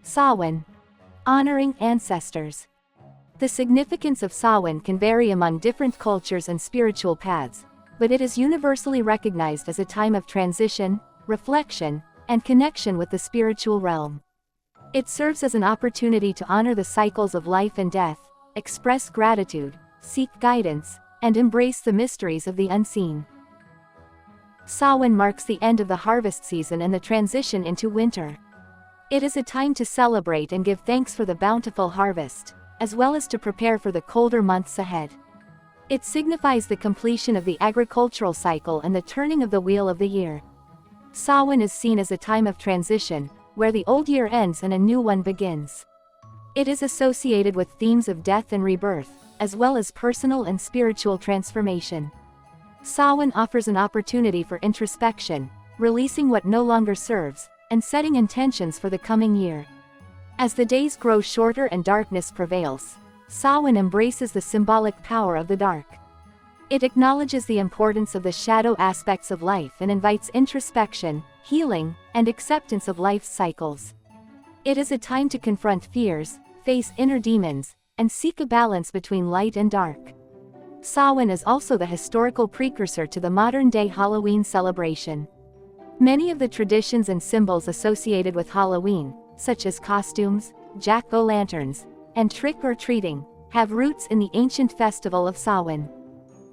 Samhain. Honoring ancestors. The significance of Samhain can vary among different cultures and spiritual paths, but it is universally recognized as a time of transition, reflection, and connection with the spiritual realm. It serves as an opportunity to honor the cycles of life and death, express gratitude, seek guidance, and embrace the mysteries of the unseen. Samhain marks the end of the harvest season and the transition into winter. It is a time to celebrate and give thanks for the bountiful harvest, as well as to prepare for the colder months ahead. It signifies the completion of the agricultural cycle and the turning of the wheel of the year. Samhain is seen as a time of transition, where the old year ends and a new one begins. It is associated with themes of death and rebirth, as well as personal and spiritual transformation. Samhain offers an opportunity for introspection, releasing what no longer serves, and setting intentions for the coming year. As the days grow shorter and darkness prevails, Samhain embraces the symbolic power of the dark. It acknowledges the importance of the shadow aspects of life and invites introspection, healing, and acceptance of life's cycles. It is a time to confront fears, face inner demons, and seek a balance between light and dark. Samhain is also the historical precursor to the modern-day Halloween celebration. Many of the traditions and symbols associated with Halloween, such as costumes, jack-o'-lanterns, and trick-or-treating, have roots in the ancient festival of Samhain.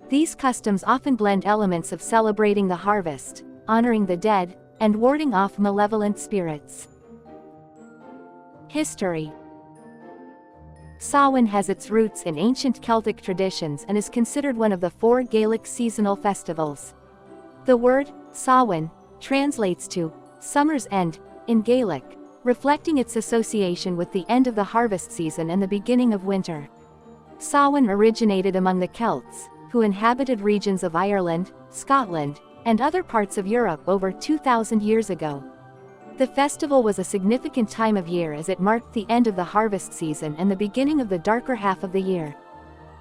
These customs often blend elements of celebrating the harvest, honoring the dead, and warding off malevolent spirits. History. Samhain has its roots in ancient Celtic traditions and is considered one of the 4 Gaelic seasonal festivals. The word, Samhain, translates to summer's end in Gaelic, reflecting its association with the end of the harvest season and the beginning of winter. Samhain originated among the Celts, who inhabited regions of Ireland, Scotland, and other parts of Europe over 2,000 years ago. The festival was a significant time of year as it marked the end of the harvest season and the beginning of the darker half of the year.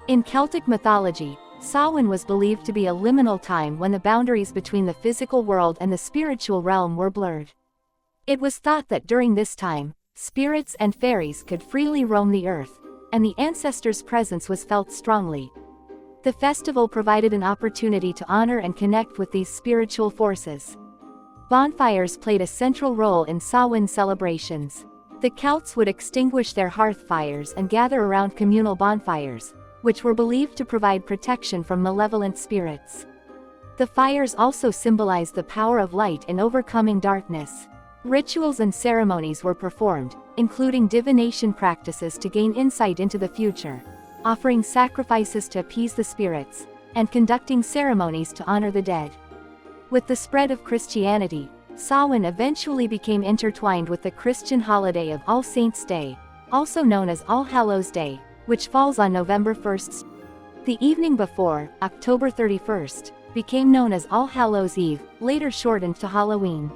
In Celtic mythology, Samhain was believed to be a liminal time when the boundaries between the physical world and the spiritual realm were blurred. It was thought that during this time, spirits and fairies could freely roam the earth, and the ancestors' presence was felt strongly. The festival provided an opportunity to honor and connect with these spiritual forces. Bonfires played a central role in Samhain celebrations. The Celts would extinguish their hearth fires and gather around communal bonfires, which were believed to provide protection from malevolent spirits. The fires also symbolized the power of light in overcoming darkness. Rituals and ceremonies were performed, including divination practices to gain insight into the future, offering sacrifices to appease the spirits, and conducting ceremonies to honor the dead. With the spread of Christianity, Samhain eventually became intertwined with the Christian holiday of All Saints' Day, also known as All Hallows' Day, which falls on November 1st. The evening before, October 31st, became known as All Hallows' Eve, later shortened to Halloween.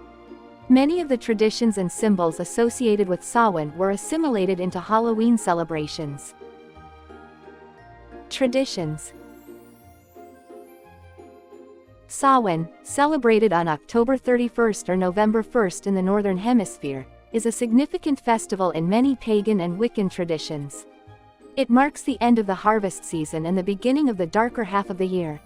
Many of the traditions and symbols associated with Samhain were assimilated into Halloween celebrations. Traditions. Samhain, celebrated on October 31st or November 1st in the Northern Hemisphere, is a significant festival in many pagan and Wiccan traditions. It marks the end of the harvest season and the beginning of the darker half of the year.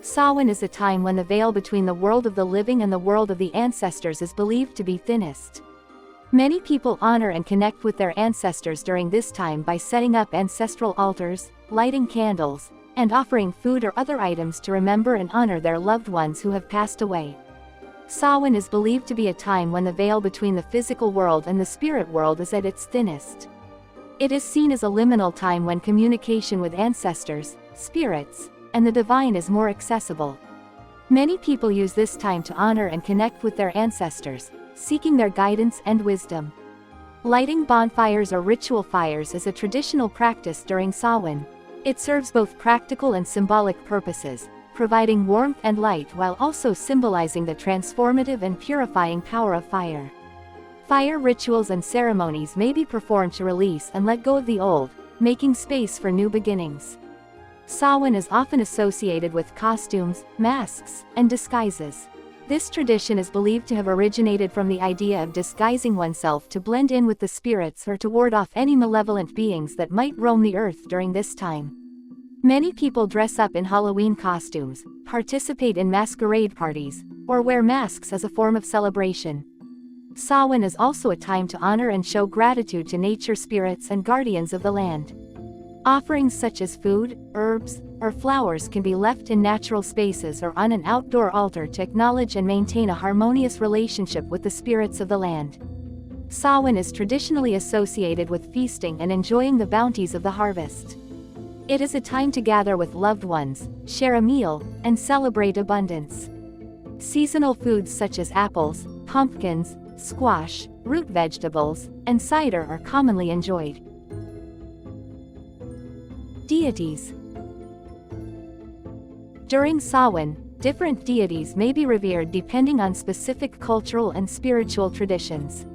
Samhain is a time when the veil between the world of the living and the world of the ancestors is believed to be thinnest. Many people honor and connect with their ancestors during this time by setting up ancestral altars, lighting candles, and offering food or other items to remember and honor their loved ones who have passed away. Samhain is believed to be a time when the veil between the physical world and the spirit world is at its thinnest. It is seen as a liminal time when communication with ancestors, spirits, and the divine is more accessible. Many people use this time to honor and connect with their ancestors, seeking their guidance and wisdom. Lighting bonfires or ritual fires is a traditional practice during Samhain. It serves both practical and symbolic purposes, providing warmth and light while also symbolizing the transformative and purifying power of fire. Fire rituals and ceremonies may be performed to release and let go of the old, making space for new beginnings. Samhain is often associated with costumes, masks, and disguises. This tradition is believed to have originated from the idea of disguising oneself to blend in with the spirits or to ward off any malevolent beings that might roam the earth during this time. Many people dress up in Halloween costumes, participate in masquerade parties, or wear masks as a form of celebration. Samhain is also a time to honor and show gratitude to nature spirits and guardians of the land. Offerings such as food, herbs, or flowers can be left in natural spaces or on an outdoor altar to acknowledge and maintain a harmonious relationship with the spirits of the land. Samhain is traditionally associated with feasting and enjoying the bounties of the harvest. It is a time to gather with loved ones, share a meal, and celebrate abundance. Seasonal foods such as apples, pumpkins, squash, root vegetables, and cider are commonly enjoyed. Deities. During Samhain, different deities may be revered depending on specific cultural and spiritual traditions.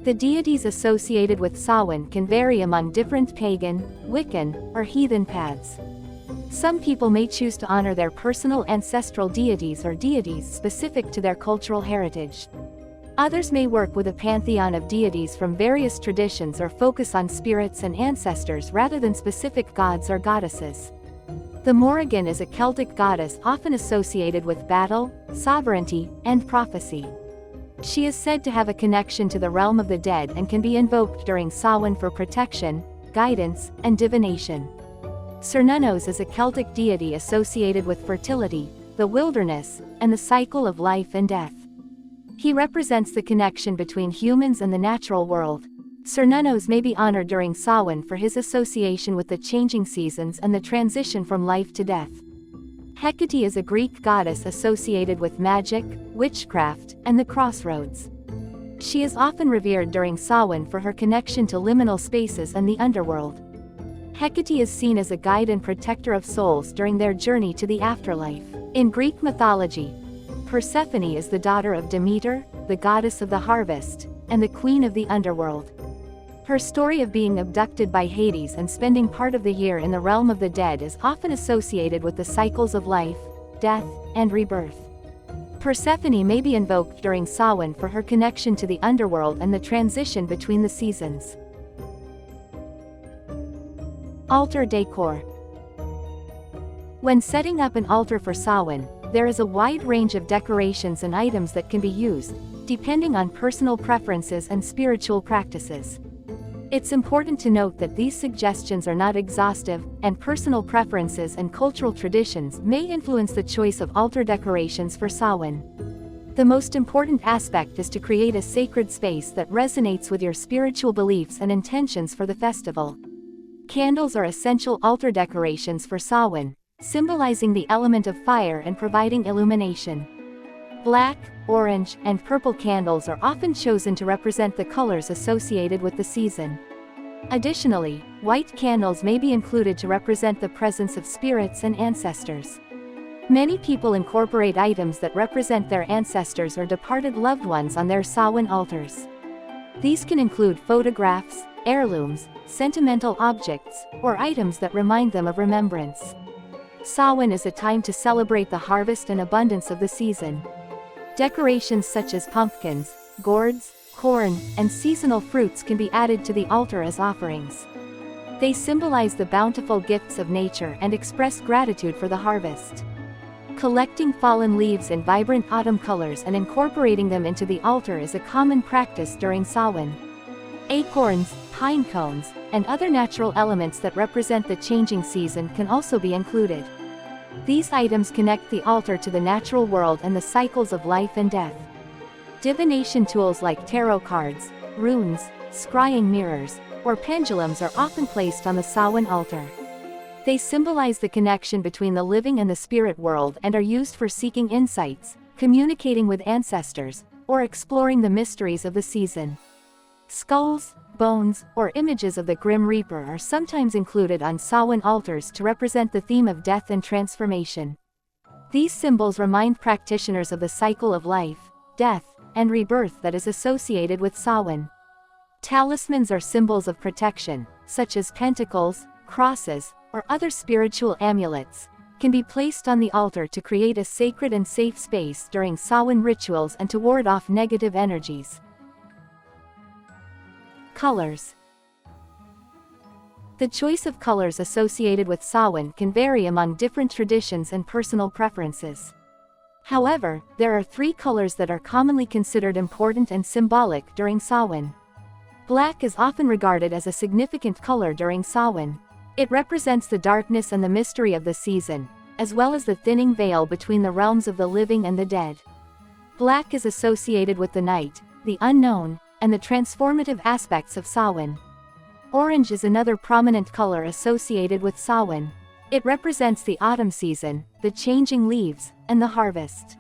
The deities associated with Samhain can vary among different pagan, Wiccan, or heathen paths. Some people may choose to honor their personal ancestral deities or deities specific to their cultural heritage. Others may work with a pantheon of deities from various traditions or focus on spirits and ancestors rather than specific gods or goddesses. The Morrigan is a Celtic goddess often associated with battle, sovereignty, and prophecy. She is said to have a connection to the realm of the dead and can be invoked during Samhain for protection, guidance, and divination. Cernunnos is a Celtic deity associated with fertility, the wilderness, and the cycle of life and death. He represents the connection between humans and the natural world. Cernunnos may be honored during Samhain for his association with the changing seasons and the transition from life to death. Hecate is a Greek goddess associated with magic, witchcraft, and the crossroads. She is often revered during Samhain for her connection to liminal spaces and the underworld. Hecate is seen as a guide and protector of souls during their journey to the afterlife. In Greek mythology, Persephone is the daughter of Demeter, the goddess of the harvest, and the queen of the underworld. Her story of being abducted by Hades and spending part of the year in the realm of the dead is often associated with the cycles of life, death, and rebirth. Persephone may be invoked during Samhain for her connection to the underworld and the transition between the seasons. Altar decor. When setting up an altar for Samhain, there is a wide range of decorations and items that can be used, depending on personal preferences and spiritual practices. It's important to note that these suggestions are not exhaustive, and personal preferences and cultural traditions may influence the choice of altar decorations for Samhain. The most important aspect is to create a sacred space that resonates with your spiritual beliefs and intentions for the festival. Candles are essential altar decorations for Samhain, symbolizing the element of fire and providing illumination. Black, orange, and purple candles are often chosen to represent the colors associated with the season. Additionally, white candles may be included to represent the presence of spirits and ancestors. Many people incorporate items that represent their ancestors or departed loved ones on their Samhain altars. These can include photographs, heirlooms, sentimental objects, or items that remind them of remembrance. Samhain is a time to celebrate the harvest and abundance of the season. Decorations such as pumpkins, gourds, corn, and seasonal fruits can be added to the altar as offerings. They symbolize the bountiful gifts of nature and express gratitude for the harvest. Collecting fallen leaves in vibrant autumn colors and incorporating them into the altar is a common practice during Samhain. Acorns, pine cones, and other natural elements that represent the changing season can also be included. These items connect the altar to the natural world and the cycles of life and death. Divination tools like tarot cards, runes, scrying mirrors, or pendulums are often placed on the Samhain altar. They symbolize the connection between the living and the spirit world and are used for seeking insights, communicating with ancestors, or exploring the mysteries of the season. Skulls, bones, or images of the Grim Reaper are sometimes included on Samhain altars to represent the theme of death and transformation. These symbols remind practitioners of the cycle of life, death, and rebirth that is associated with Samhain. Talismans are symbols of protection, such as pentacles, crosses, or other spiritual amulets, can be placed on the altar to create a sacred and safe space during Samhain rituals and to ward off negative energies. Colors. The choice of colors associated with Samhain can vary among different traditions and personal preferences. However, there are 3 colors that are commonly considered important and symbolic during Samhain. Black is often regarded as a significant color during Samhain. It represents the darkness and the mystery of the season, as well as the thinning veil between the realms of the living and the dead. Black is associated with the night, the unknown, and the transformative aspects of Samhain. Orange is another prominent color associated with Samhain. It represents the autumn season, the changing leaves, and the harvest.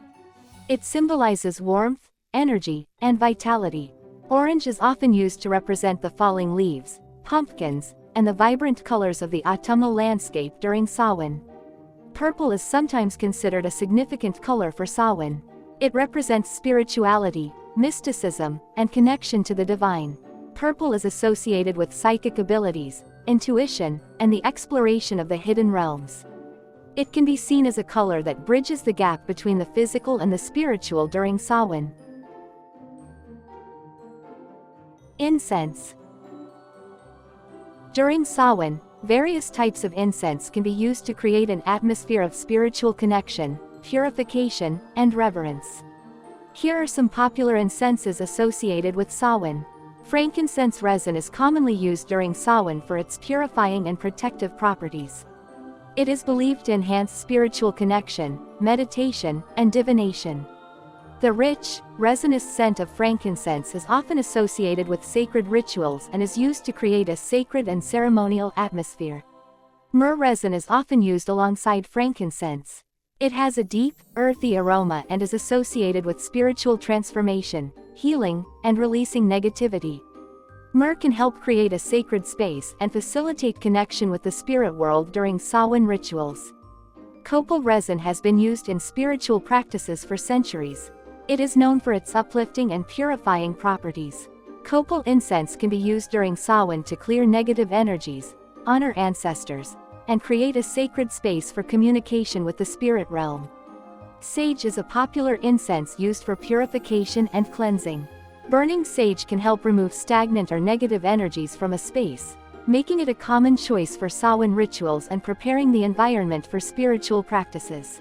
It symbolizes warmth, energy, and vitality. Orange is often used to represent the falling leaves, pumpkins, and the vibrant colors of the autumnal landscape during Samhain. Purple is sometimes considered a significant color for Samhain. It represents spirituality, mysticism, and connection to the divine. Purple is associated with psychic abilities, intuition, and the exploration of the hidden realms. It can be seen as a color that bridges the gap between the physical and the spiritual during Samhain. Incense. During Samhain, various types of incense can be used to create an atmosphere of spiritual connection, purification, and reverence. Here are some popular incenses associated with Samhain. Frankincense resin is commonly used during Samhain for its purifying and protective properties. It is believed to enhance spiritual connection, meditation, and divination. The rich, resinous scent of frankincense is often associated with sacred rituals and is used to create a sacred and ceremonial atmosphere. Myrrh resin is often used alongside frankincense. It has a deep, earthy aroma and is associated with spiritual transformation, healing, and releasing negativity. Myrrh can help create a sacred space and facilitate connection with the spirit world during Samhain rituals. Copal resin has been used in spiritual practices for centuries. It is known for its uplifting and purifying properties. Copal incense can be used during Samhain to clear negative energies, honor ancestors, and create a sacred space for communication with the spirit realm. Sage is a popular incense used for purification and cleansing. Burning sage can help remove stagnant or negative energies from a space, making it a common choice for Samhain rituals and preparing the environment for spiritual practices.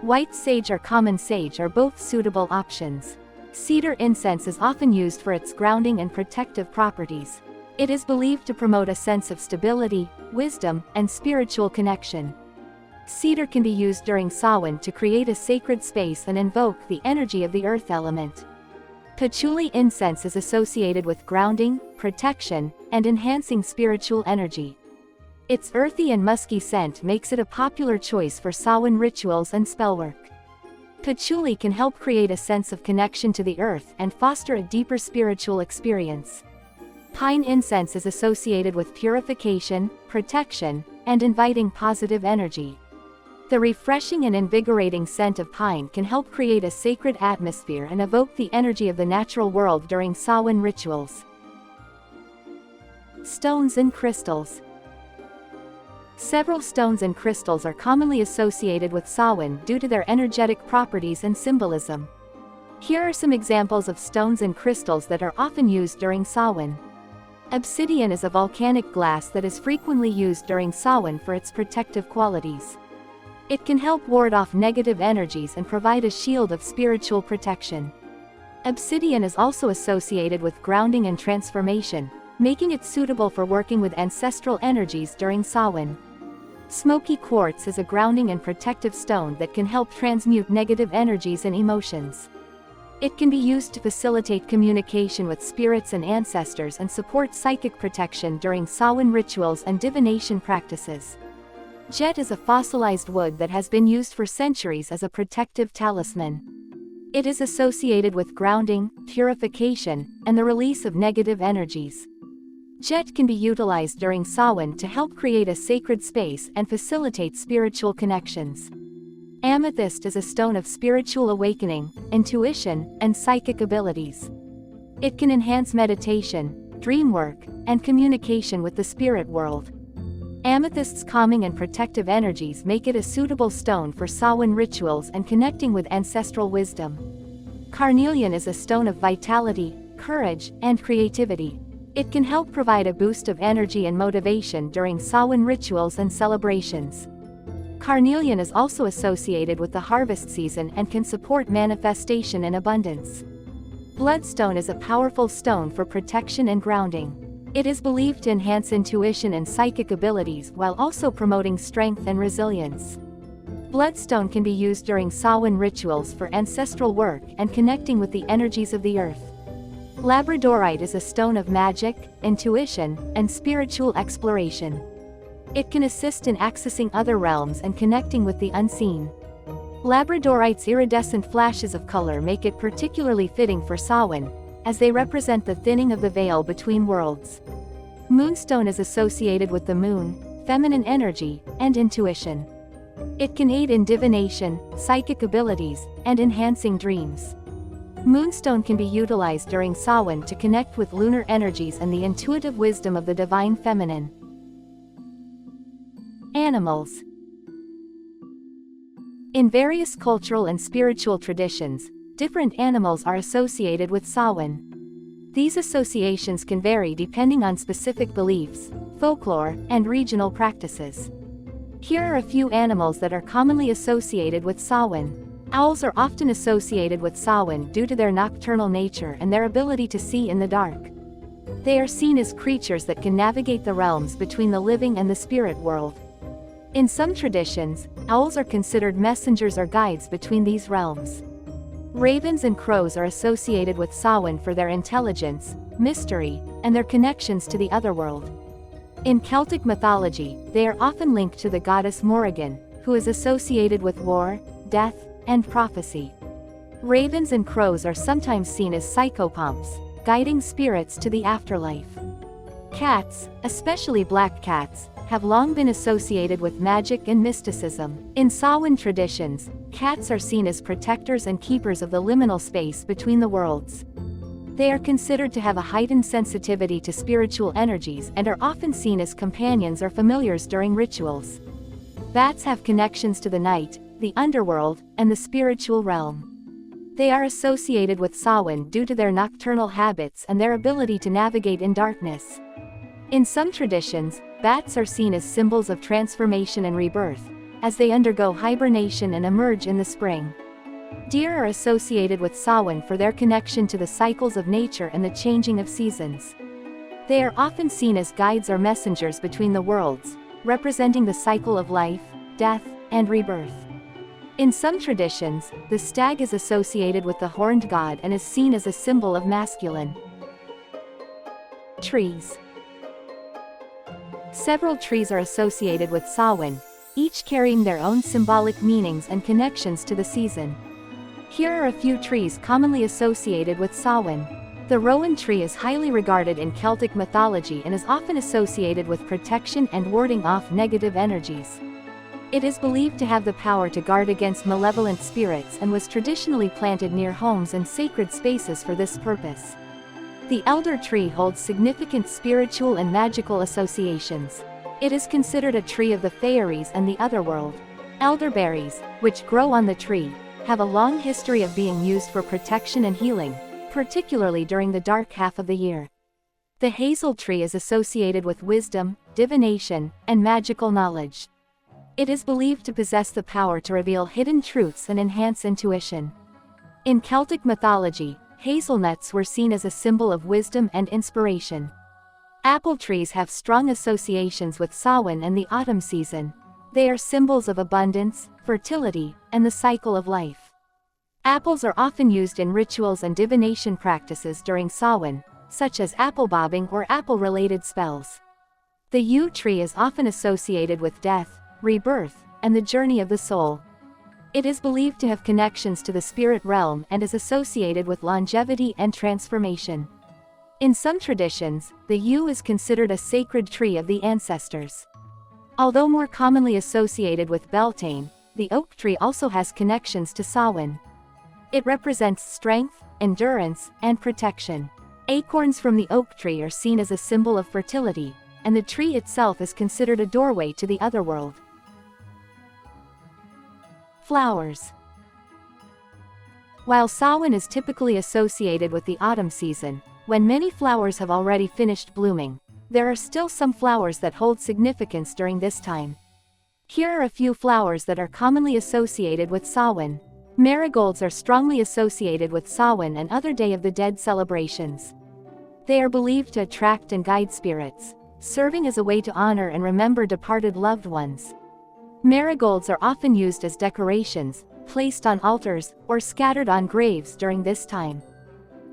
White sage or common sage are both suitable options. Cedar incense is often used for its grounding and protective properties. It is believed to promote a sense of stability, wisdom, and spiritual connection. Cedar can be used during Samhain to create a sacred space and invoke the energy of the earth element. Patchouli incense is associated with grounding, protection, and enhancing spiritual energy. Its earthy and musky scent makes it a popular choice for Samhain rituals and spellwork. Patchouli can help create a sense of connection to the earth and foster a deeper spiritual experience. Pine incense is associated with purification, protection, and inviting positive energy. The refreshing and invigorating scent of pine can help create a sacred atmosphere and evoke the energy of the natural world during Samhain rituals. Stones and crystals. Several stones and crystals are commonly associated with Samhain due to their energetic properties and symbolism. Here are some examples of stones and crystals that are often used during Samhain. Obsidian is a volcanic glass that is frequently used during Samhain for its protective qualities. It can help ward off negative energies and provide a shield of spiritual protection. Obsidian is also associated with grounding and transformation, making it suitable for working with ancestral energies during Samhain. Smoky quartz is a grounding and protective stone that can help transmute negative energies and emotions. It can be used to facilitate communication with spirits and ancestors and support psychic protection during Samhain rituals and divination practices. Jet is a fossilized wood that has been used for centuries as a protective talisman. It is associated with grounding, purification, and the release of negative energies. Jet can be utilized during Samhain to help create a sacred space and facilitate spiritual connections. Amethyst is a stone of spiritual awakening, intuition, and psychic abilities. It can enhance meditation, dream work, and communication with the spirit world. Amethyst's calming and protective energies make it a suitable stone for Samhain rituals and connecting with ancestral wisdom. Carnelian is a stone of vitality, courage, and creativity. It can help provide a boost of energy and motivation during Samhain rituals and celebrations. Carnelian is also associated with the harvest season and can support manifestation and abundance. Bloodstone is a powerful stone for protection and grounding. It is believed to enhance intuition and psychic abilities while also promoting strength and resilience. Bloodstone can be used during Samhain rituals for ancestral work and connecting with the energies of the earth. Labradorite is a stone of magic, intuition, and spiritual exploration. It can assist in accessing other realms and connecting with the unseen. Labradorite's iridescent flashes of color make it particularly fitting for Samhain, as they represent the thinning of the veil between worlds. Moonstone is associated with the moon, feminine energy, and intuition. It can aid in divination, psychic abilities, and enhancing dreams. Moonstone can be utilized during Samhain to connect with lunar energies and the intuitive wisdom of the divine feminine. Animals. In various cultural and spiritual traditions, different animals are associated with Samhain. These associations can vary depending on specific beliefs, folklore, and regional practices. Here are a few animals that are commonly associated with Samhain. Owls are often associated with Samhain due to their nocturnal nature and their ability to see in the dark. They are seen as creatures that can navigate the realms between the living and the spirit world. In some traditions, owls are considered messengers or guides between these realms. Ravens and crows are associated with Samhain for their intelligence, mystery, and their connections to the otherworld. In Celtic mythology, they are often linked to the goddess Morrigan, who is associated with war, death, and prophecy. Ravens and crows are sometimes seen as psychopomps, guiding spirits to the afterlife. Cats, especially black cats, have long been associated with magic and mysticism. In Samhain traditions, cats are seen as protectors and keepers of the liminal space between the worlds. They are considered to have a heightened sensitivity to spiritual energies and are often seen as companions or familiars during rituals. Bats have connections to the night, the underworld, and the spiritual realm. They are associated with Samhain due to their nocturnal habits and their ability to navigate in darkness. In some traditions, bats are seen as symbols of transformation and rebirth, as they undergo hibernation and emerge in the spring. Deer are associated with Samhain for their connection to the cycles of nature and the changing of seasons. They are often seen as guides or messengers between the worlds, representing the cycle of life, death, and rebirth. In some traditions, the stag is associated with the horned god and is seen as a symbol of masculine. Trees. Several trees are associated with Samhain, each carrying their own symbolic meanings and connections to the season. Here are a few trees commonly associated with Samhain. The rowan tree is highly regarded in Celtic mythology and is often associated with protection and warding off negative energies. It is believed to have the power to guard against malevolent spirits and was traditionally planted near homes and sacred spaces for this purpose. The elder tree holds significant spiritual and magical associations. It is considered a tree of the fairies and the otherworld. Elderberries, which grow on the tree, have a long history of being used for protection and healing, particularly during the dark half of the year. The hazel tree is associated with wisdom, divination, and magical knowledge. It is believed to possess the power to reveal hidden truths and enhance intuition. In Celtic mythology, hazelnuts were seen as a symbol of wisdom and inspiration. Apple trees have strong associations with Samhain and the autumn season. They are symbols of abundance, fertility, and the cycle of life. Apples are often used in rituals and divination practices during Samhain, such as apple bobbing or apple-related spells. The yew tree is often associated with death, rebirth, and the journey of the soul. It is believed to have connections to the spirit realm and is associated with longevity and transformation. In some traditions, the yew is considered a sacred tree of the ancestors. Although more commonly associated with Beltane, the oak tree also has connections to Samhain. It represents strength, endurance, and protection. Acorns from the oak tree are seen as a symbol of fertility, and the tree itself is considered a doorway to the otherworld. Flowers. While Samhain is typically associated with the autumn season, when many flowers have already finished blooming, there are still some flowers that hold significance during this time. Here are a few flowers that are commonly associated with Samhain. Marigolds are strongly associated with Samhain and other Day of the Dead celebrations. They are believed to attract and guide spirits, serving as a way to honor and remember departed loved ones. Marigolds are often used as decorations, placed on altars, or scattered on graves during this time.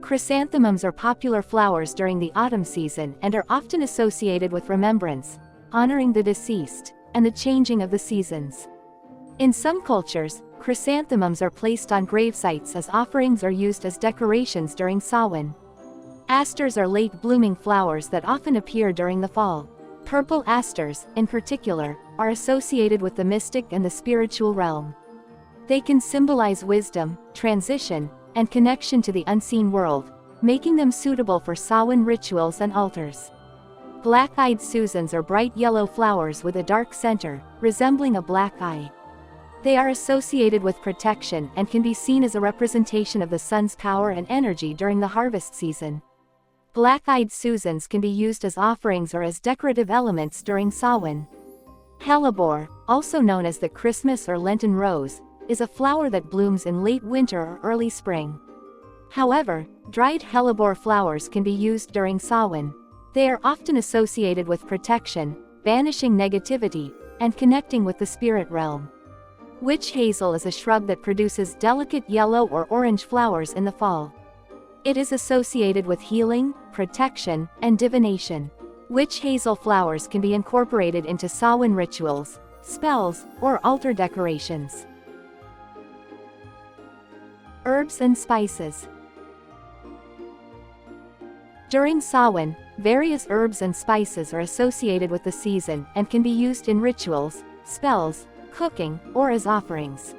Chrysanthemums are popular flowers during the autumn season and are often associated with remembrance, honoring the deceased, and the changing of the seasons. In some cultures, chrysanthemums are placed on grave sites as offerings or used as decorations during Samhain. Asters are late-blooming flowers that often appear during the fall. Purple asters, in particular, are associated with the mystic and the spiritual realm. They can symbolize wisdom, transition, and connection to the unseen world, making them suitable for Samhain rituals and altars. Black-eyed Susans are bright yellow flowers with a dark center, resembling a black eye. They are associated with protection and can be seen as a representation of the sun's power and energy during the harvest season. Black-eyed Susans can be used as offerings or as decorative elements during Samhain. Hellebore, also known as the Christmas or Lenten rose, is a flower that blooms in late winter or early spring. However, dried hellebore flowers can be used during Samhain. They are often associated with protection, banishing negativity, and connecting with the spirit realm. Witch hazel is a shrub that produces delicate yellow or orange flowers in the fall. It is associated with healing, protection, and divination. Witch hazel flowers can be incorporated into Samhain rituals, spells, or altar decorations. Herbs and spices. During Samhain, various herbs and spices are associated with the season and can be used in rituals, spells, cooking, or as offerings.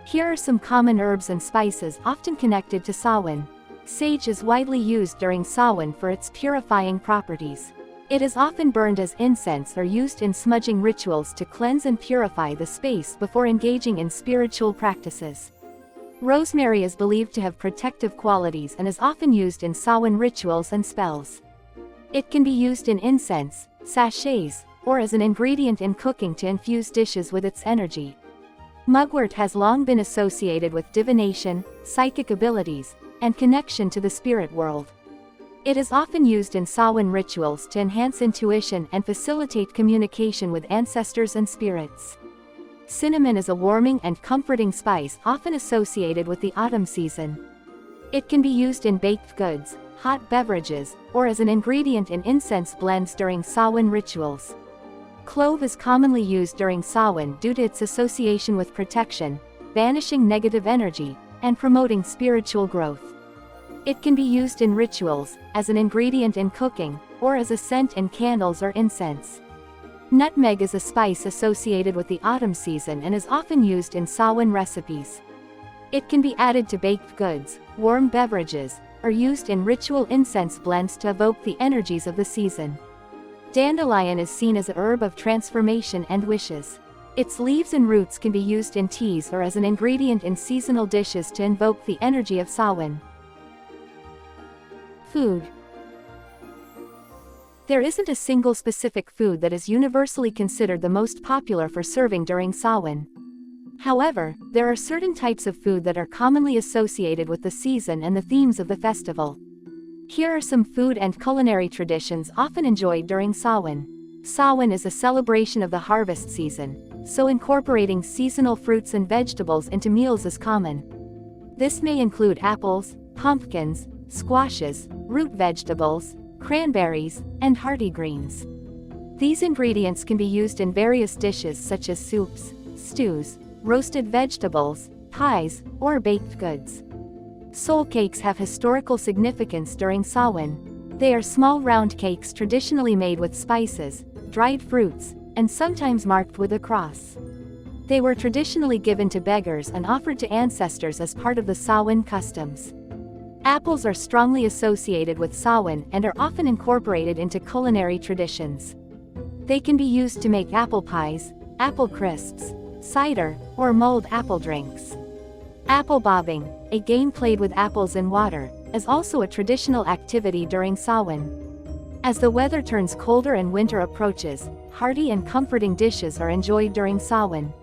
Here are some common herbs and spices often connected to Samhain. Sage is widely used during Samhain for its purifying properties. It is often burned as incense or used in smudging rituals to cleanse and purify the space before engaging in spiritual practices. Rosemary is believed to have protective qualities and is often used in Samhain rituals and spells. It can be used in incense, sachets, or as an ingredient in cooking to infuse dishes with its energy. Mugwort has long been associated with divination, psychic abilities, and connection to the spirit world. It is often used in Samhain rituals to enhance intuition and facilitate communication with ancestors and spirits. Cinnamon is a warming and comforting spice often associated with the autumn season. It can be used in baked goods, hot beverages, or as an ingredient in incense blends during Samhain rituals. Clove is commonly used during Samhain due to its association with protection, banishing negative energy, and promoting spiritual growth. It can be used in rituals, as an ingredient in cooking, or as a scent in candles or incense. Nutmeg is a spice associated with the autumn season and is often used in Samhain recipes. It can be added to baked goods, warm beverages, or used in ritual incense blends to evoke the energies of the season. Dandelion is seen as a herb of transformation and wishes. Its leaves and roots can be used in teas or as an ingredient in seasonal dishes to invoke the energy of Samhain. Food. There isn't a single specific food that is universally considered the most popular for serving during Samhain. However, there are certain types of food that are commonly associated with the season and the themes of the festival. Here are some food and culinary traditions often enjoyed during Samhain. Samhain is a celebration of the harvest season, so incorporating seasonal fruits and vegetables into meals is common. This may include apples, pumpkins, squashes, root vegetables, cranberries, and hearty greens. These ingredients can be used in various dishes such as soups, stews, roasted vegetables, pies, or baked goods. Soul cakes have historical significance during Samhain. They are small round cakes traditionally made with spices, dried fruits, and sometimes marked with a cross. They were traditionally given to beggars and offered to ancestors as part of the Samhain customs. Apples are strongly associated with Samhain and are often incorporated into culinary traditions. They can be used to make apple pies, apple crisps, cider, or mulled apple drinks. Apple bobbing, a game played with apples in water, is also a traditional activity during Samhain. As the weather turns colder and winter approaches, hearty and comforting dishes are enjoyed during Samhain.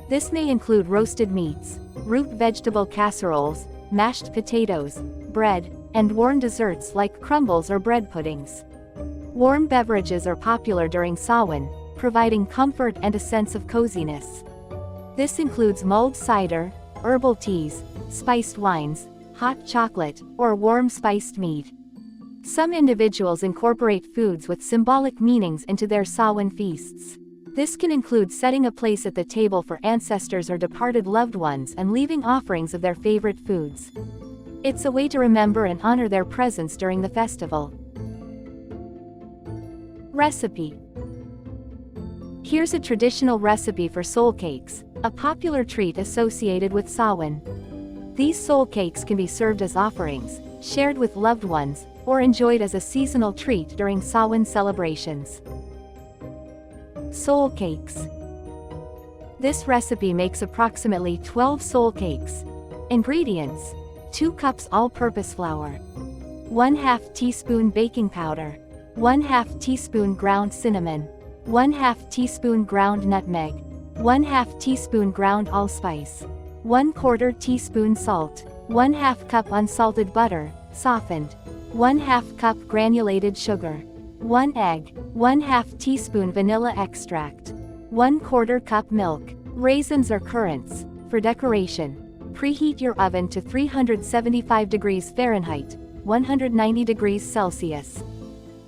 This may include roasted meats, root vegetable casseroles, mashed potatoes, bread, and warm desserts like crumbles or bread puddings. Warm beverages are popular during Samhain, providing comfort and a sense of coziness. This includes mulled cider, herbal teas, spiced wines, hot chocolate, or warm spiced mead. Some individuals incorporate foods with symbolic meanings into their Samhain feasts. This can include setting a place at the table for ancestors or departed loved ones and leaving offerings of their favorite foods. It's a way to remember and honor their presence during the festival. Recipe. Here's a traditional recipe for soul cakes, a popular treat associated with Samhain. These soul cakes can be served as offerings, shared with loved ones, or enjoyed as a seasonal treat during Samhain celebrations. Soul cakes. This recipe makes approximately 12 soul cakes. Ingredients: 2 cups all-purpose flour, 1/2 teaspoon baking powder, 1/2 teaspoon ground cinnamon, 1/2 teaspoon ground nutmeg, 1/2 teaspoon ground allspice, 1/4 teaspoon salt, 1/2 cup unsalted butter, softened, 1/2 cup granulated sugar, 1 egg, 1/2 teaspoon vanilla extract, 1/4 cup milk, raisins or currants. For decoration, preheat your oven to 375 degrees Fahrenheit, 190 degrees Celsius.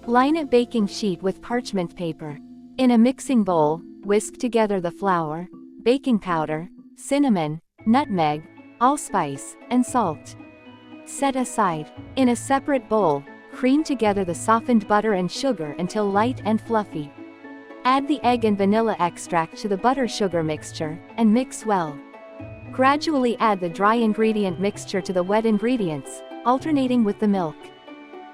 Line a baking sheet with parchment paper. In a mixing bowl, whisk together the flour, baking powder, cinnamon, nutmeg, allspice, and salt. Set aside. In a separate bowl, cream together the softened butter and sugar until light and fluffy. Add the egg and vanilla extract to the butter-sugar mixture, and mix well. Gradually add the dry ingredient mixture to the wet ingredients, alternating with the milk.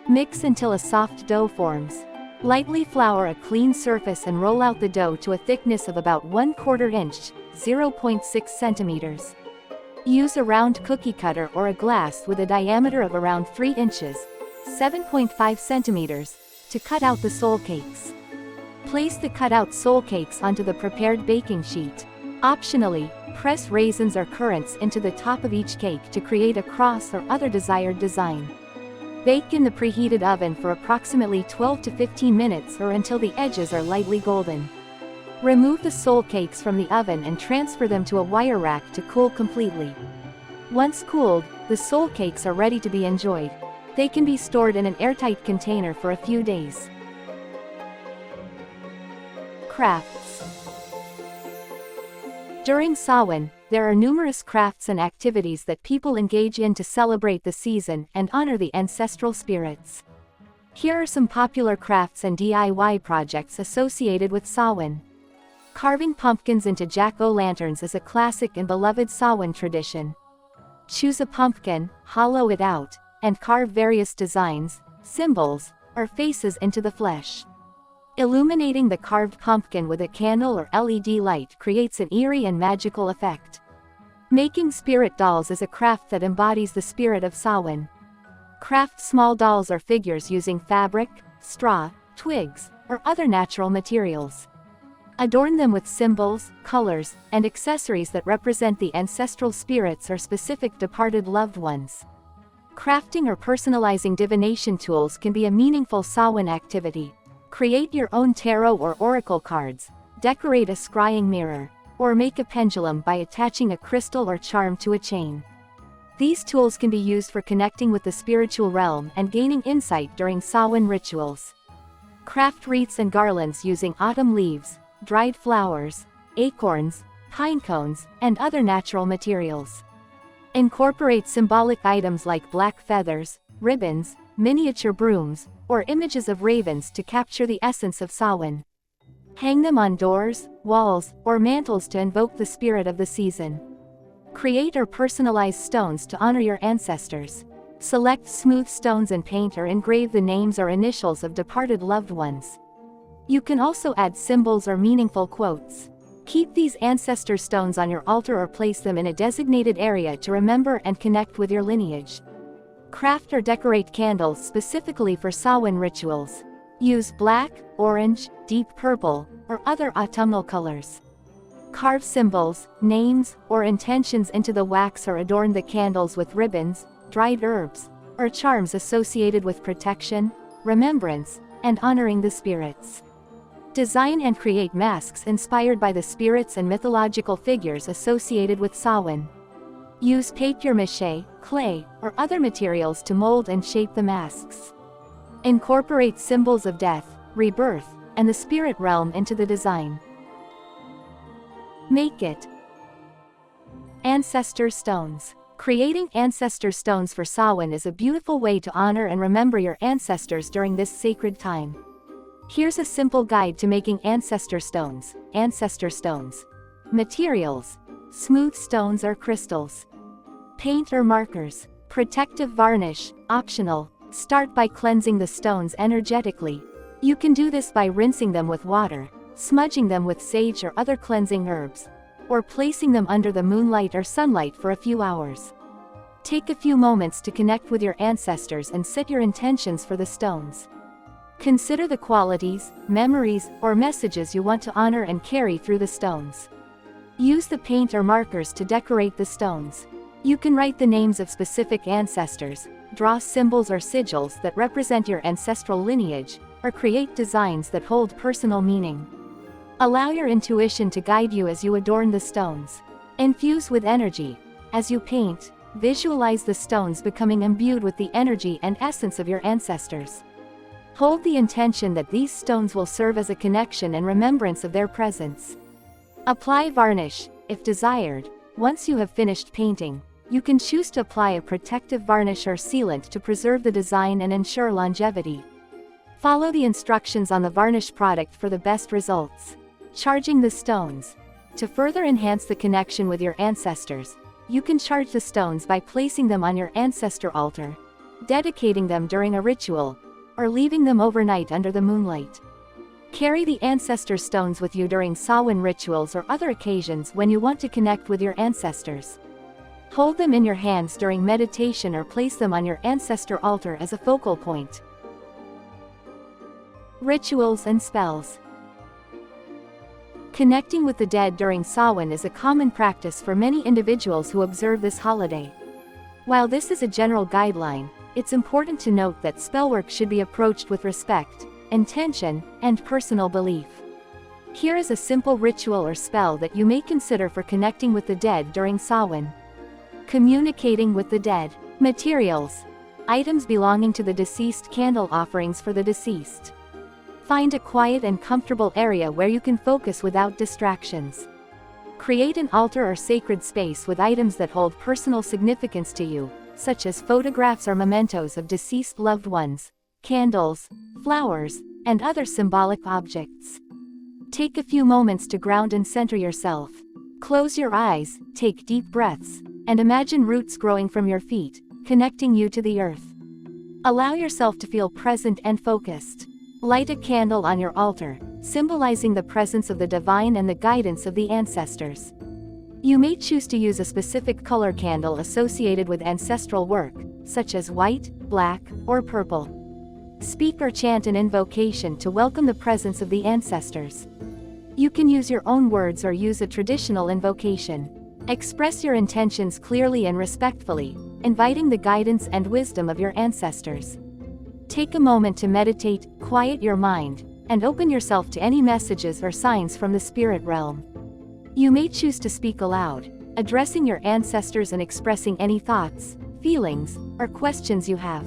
Mix until a soft dough forms. Lightly flour a clean surface and roll out the dough to a thickness of about 1/4 inch, 0.6 centimeters. Use a round cookie cutter or a glass with a diameter of around 3 inches, 7.5 centimeters, to cut out the soul cakes. Place the cut-out soul cakes onto the prepared baking sheet. Optionally, press raisins or currants into the top of each cake to create a cross or other desired design. Bake in the preheated oven for approximately 12 to 15 minutes or until the edges are lightly golden. Remove the soul cakes from the oven and transfer them to a wire rack to cool completely. Once cooled, the soul cakes are ready to be enjoyed. They can be stored in an airtight container for a few days. Crafts. During Samhain, there are numerous crafts and activities that people engage in to celebrate the season and honor the ancestral spirits. Here are some popular crafts and DIY projects associated with Samhain. Carving pumpkins into jack-o'-lanterns is a classic and beloved Samhain tradition. Choose a pumpkin, hollow it out, and carve various designs, symbols, or faces into the flesh. Illuminating the carved pumpkin with a candle or LED light creates an eerie and magical effect. Making spirit dolls is a craft that embodies the spirit of Samhain. Craft small dolls or figures using fabric, straw, twigs, or other natural materials. Adorn them with symbols, colors, and accessories that represent the ancestral spirits or specific departed loved ones. Crafting or personalizing divination tools can be a meaningful Samhain activity. Create your own tarot or oracle cards, decorate a scrying mirror, or make a pendulum by attaching a crystal or charm to a chain. These tools can be used for connecting with the spiritual realm and gaining insight during Samhain rituals. Craft wreaths and garlands using autumn leaves, dried flowers, acorns, pine cones, and other natural materials. Incorporate symbolic items like black feathers, ribbons, miniature brooms, or images of ravens to capture the essence of Samhain. Hang them on doors, walls, or mantles to invoke the spirit of the season. Create or personalize stones to honor your ancestors. Select smooth stones and paint or engrave the names or initials of departed loved ones. You can also add symbols or meaningful quotes. Keep these ancestor stones on your altar or place them in a designated area to remember and connect with your lineage. Craft or decorate candles specifically for Samhain rituals. Use black, orange, deep purple, or other autumnal colors. Carve symbols, names, or intentions into the wax or adorn the candles with ribbons, dried herbs, or charms associated with protection, remembrance, and honoring the spirits. Design and create masks inspired by the spirits and mythological figures associated with Samhain. Use papier-mâché, clay, or other materials to mold and shape the masks. Incorporate symbols of death, rebirth, and the spirit realm into the design. Make it. Ancestor stones. Creating ancestor stones for Samhain is a beautiful way to honor and remember your ancestors during this sacred time. Here's a simple guide to making ancestor stones. Ancestor stones. Materials: smooth stones or crystals. Paint or markers. Protective varnish, optional. Start by cleansing the stones energetically. You can do this by rinsing them with water, smudging them with sage or other cleansing herbs, or placing them under the moonlight or sunlight for a few hours. Take a few moments to connect with your ancestors and set your intentions for the stones. Consider the qualities, memories, or messages you want to honor and carry through the stones. Use the paint or markers to decorate the stones. You can write the names of specific ancestors, draw symbols or sigils that represent your ancestral lineage, or create designs that hold personal meaning. Allow your intuition to guide you as you adorn the stones. Infuse with energy. As you paint, visualize the stones becoming imbued with the energy and essence of your ancestors. Hold the intention that these stones will serve as a connection and remembrance of their presence. Apply varnish, if desired. Once you have finished painting, you can choose to apply a protective varnish or sealant to preserve the design and ensure longevity. Follow the instructions on the varnish product for the best results. Charging the stones. To further enhance the connection with your ancestors, you can charge the stones by placing them on your ancestor altar, dedicating them during a ritual, or leaving them overnight under the moonlight. Carry the ancestor stones with you during Samhain rituals or other occasions when you want to connect with your ancestors. Hold them in your hands during meditation or place them on your ancestor altar as a focal point. Rituals and spells. Connecting with the dead during Samhain is a common practice for many individuals who observe this holiday. While this is a general guideline, it's important to note that spellwork should be approached with respect, intention, and personal belief. Here is a simple ritual or spell that you may consider for connecting with the dead during Samhain. Communicating with the dead. Materials: items belonging to the deceased, candle offerings for the deceased. Find a quiet and comfortable area where you can focus without distractions. Create an altar or sacred space with items that hold personal significance to you, such as photographs or mementos of deceased loved ones, candles, flowers, and other symbolic objects. Take a few moments to ground and center yourself. Close your eyes, take deep breaths, and imagine roots growing from your feet, connecting you to the earth. Allow yourself to feel present and focused. Light a candle on your altar, symbolizing the presence of the divine and the guidance of the ancestors. You may choose to use a specific color candle associated with ancestral work, such as white, black, or purple. Speak or chant an invocation to welcome the presence of the ancestors. You can use your own words or use a traditional invocation. Express your intentions clearly and respectfully, inviting the guidance and wisdom of your ancestors. Take a moment to meditate, quiet your mind, and open yourself to any messages or signs from the spirit realm. You may choose to speak aloud, addressing your ancestors and expressing any thoughts, feelings, or questions you have.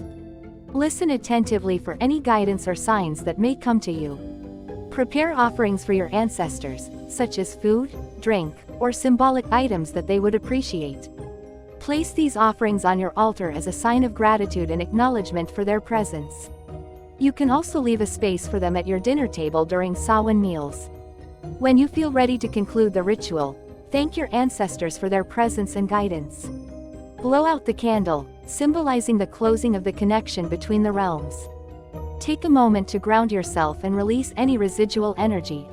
Listen attentively for any guidance or signs that may come to you. Prepare offerings for your ancestors, such as food, drink, or symbolic items that they would appreciate. Place these offerings on your altar as a sign of gratitude and acknowledgement for their presence. You can also leave a space for them at your dinner table during Samhain meals. When you feel ready to conclude the ritual, thank your ancestors for their presence and guidance. Blow out the candle, symbolizing the closing of the connection between the realms. Take a moment to ground yourself and release any residual energy,